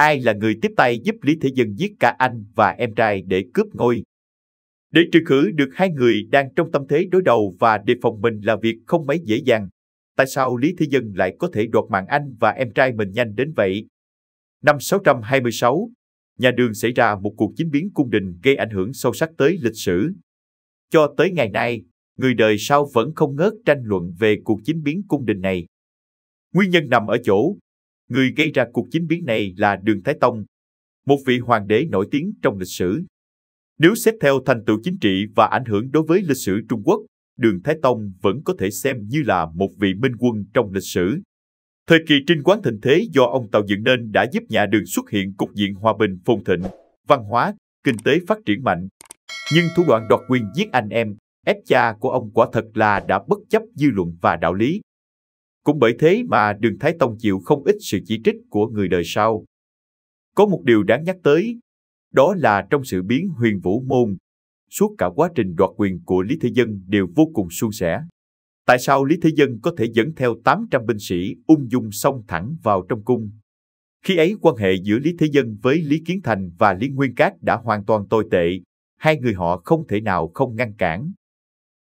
ai là người tiếp tay giúp Lý Thế Dân giết cả anh và em trai để cướp ngôi. Để trừ khử được hai người đang trong tâm thế đối đầu và đề phòng mình là việc không mấy dễ dàng. Tại sao Lý Thế Dân lại có thể đoạt mạng anh và em trai mình nhanh đến vậy? Năm 626, nhà Đường xảy ra một cuộc chính biến cung đình gây ảnh hưởng sâu sắc tới lịch sử. Cho tới ngày nay, người đời sau vẫn không ngớt tranh luận về cuộc chính biến cung đình này. Nguyên nhân nằm ở chỗ, người gây ra cuộc chính biến này là Đường Thái Tông, một vị hoàng đế nổi tiếng trong lịch sử. Nếu xét theo thành tựu chính trị và ảnh hưởng đối với lịch sử Trung Quốc, Đường Thái Tông vẫn có thể xem như là một vị minh quân trong lịch sử. Thời kỳ trinh quán thịnh thế do ông tạo dựng nên đã giúp nhà Đường xuất hiện cục diện hòa bình phồn thịnh, văn hóa, kinh tế phát triển mạnh. Nhưng thủ đoạn đoạt quyền giết anh em, ép cha của ông quả thật là đã bất chấp dư luận và đạo lý. Cũng bởi thế mà Đường Thái Tông chịu không ít sự chỉ trích của người đời sau. Có một điều đáng nhắc tới, đó là trong sự biến Huyền Vũ Môn, suốt cả quá trình đoạt quyền của Lý Thế Dân đều vô cùng suôn sẻ. Tại sao Lý Thế Dân có thể dẫn theo 800 binh sĩ ung dung xông thẳng vào trong cung? Khi ấy quan hệ giữa Lý Thế Dân với Lý Kiến Thành và Lý Nguyên Cát đã hoàn toàn tồi tệ, hai người họ không thể nào không ngăn cản.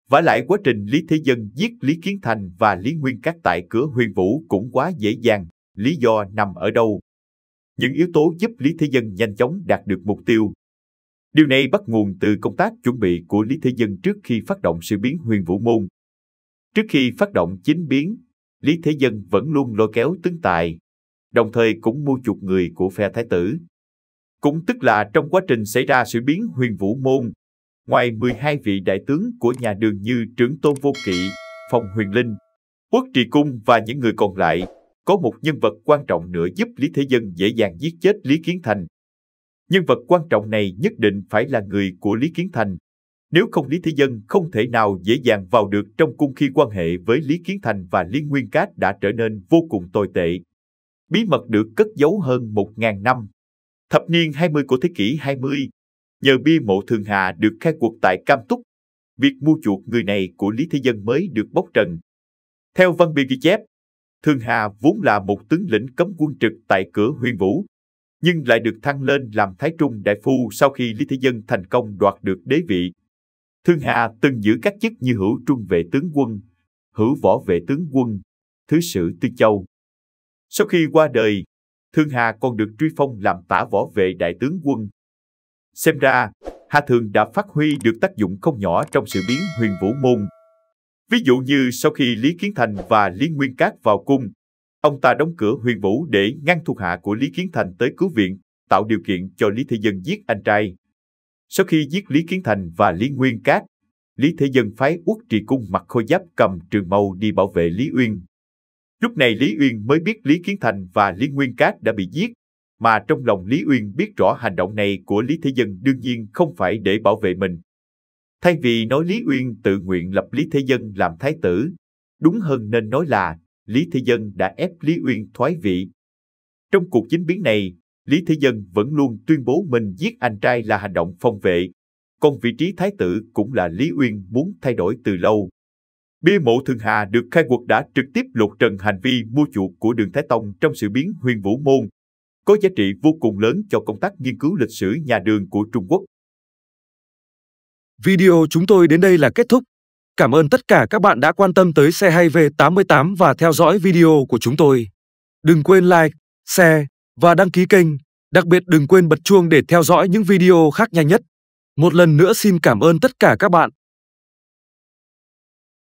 Vả lại quá trình Lý Thế Dân giết Lý Kiến Thành và Lý Nguyên Cát tại cửa Huyền Vũ cũng quá dễ dàng, lý do nằm ở đâu? Những yếu tố giúp Lý Thế Dân nhanh chóng đạt được mục tiêu. Điều này bắt nguồn từ công tác chuẩn bị của Lý Thế Dân trước khi phát động sự biến Huyền Vũ Môn. Trước khi phát động chính biến, Lý Thế Dân vẫn luôn lôi kéo tướng tài, đồng thời cũng mua chuộc người của phe thái tử. Cũng tức là trong quá trình xảy ra sự biến Huyền Vũ Môn, ngoài 12 vị đại tướng của nhà Đường như Trưởng Tôn Vô Kỵ, Phong Huyền Linh, Uất Trì Cung và những người còn lại, có một nhân vật quan trọng nữa giúp Lý Thế Dân dễ dàng giết chết Lý Kiến Thành. Nhân vật quan trọng này nhất định phải là người của Lý Kiến Thành. Nếu không, Lý Thế Dân không thể nào dễ dàng vào được trong cung khi quan hệ với Lý Kiến Thành và Lý Nguyên Cát đã trở nên vô cùng tồi tệ. Bí mật được cất giấu hơn 1000 năm. Thập niên 20 của thế kỷ 20, nhờ bia mộ Thường Hà được khai quật tại Cam Túc, việc mua chuộc người này của Lý Thế Dân mới được bóc trần. Theo văn bia ghi chép, Thường Hà vốn là một tướng lĩnh cấm quân trực tại cửa Huyền Vũ, nhưng lại được thăng lên làm Thái Trung đại phu sau khi Lý Thế Dân thành công đoạt được đế vị. Thường Hà từng giữ các chức như hữu trung vệ tướng quân, hữu võ vệ tướng quân, thứ sử Tư Châu. Sau khi qua đời, Thường Hà còn được truy phong làm tả võ vệ đại tướng quân. Xem ra, Hà Thường đã phát huy được tác dụng không nhỏ trong sự biến Huyền Vũ Môn. Ví dụ như sau khi Lý Kiến Thành và Lý Nguyên Cát vào cung, ông ta đóng cửa Huyền Vũ để ngăn thuộc hạ của Lý Kiến Thành tới cứu viện, tạo điều kiện cho Lý Thế Dân giết anh trai. Sau khi giết Lý Kiến Thành và Lý Nguyên Cát, Lý Thế Dân phái Uất Trì Cung mặc khôi giáp cầm trường mâu đi bảo vệ Lý Uyên. Lúc này Lý Uyên mới biết Lý Kiến Thành và Lý Nguyên Cát đã bị giết, mà trong lòng Lý Uyên biết rõ hành động này của Lý Thế Dân đương nhiên không phải để bảo vệ mình. Thay vì nói Lý Uyên tự nguyện lập Lý Thế Dân làm thái tử, đúng hơn nên nói là Lý Thế Dân đã ép Lý Uyên thoái vị. Trong cuộc chính biến này, Lý Thế Dân vẫn luôn tuyên bố mình giết anh trai là hành động phong vệ, còn vị trí thái tử cũng là Lý Uyên muốn thay đổi từ lâu. Bia mộ Thường Hà được khai quật đã trực tiếp lột trần hành vi mua chuộc của Đường Thái Tông trong sự biến Huyền Vũ Môn, có giá trị vô cùng lớn cho công tác nghiên cứu lịch sử nhà Đường của Trung Quốc. Video chúng tôi đến đây là kết thúc. Cảm ơn tất cả các bạn đã quan tâm tới Xe Hay V88 và theo dõi video của chúng tôi. Đừng quên like, share và đăng ký kênh. Đặc biệt đừng quên bật chuông để theo dõi những video khác nhanh nhất. Một lần nữa xin cảm ơn tất cả các bạn.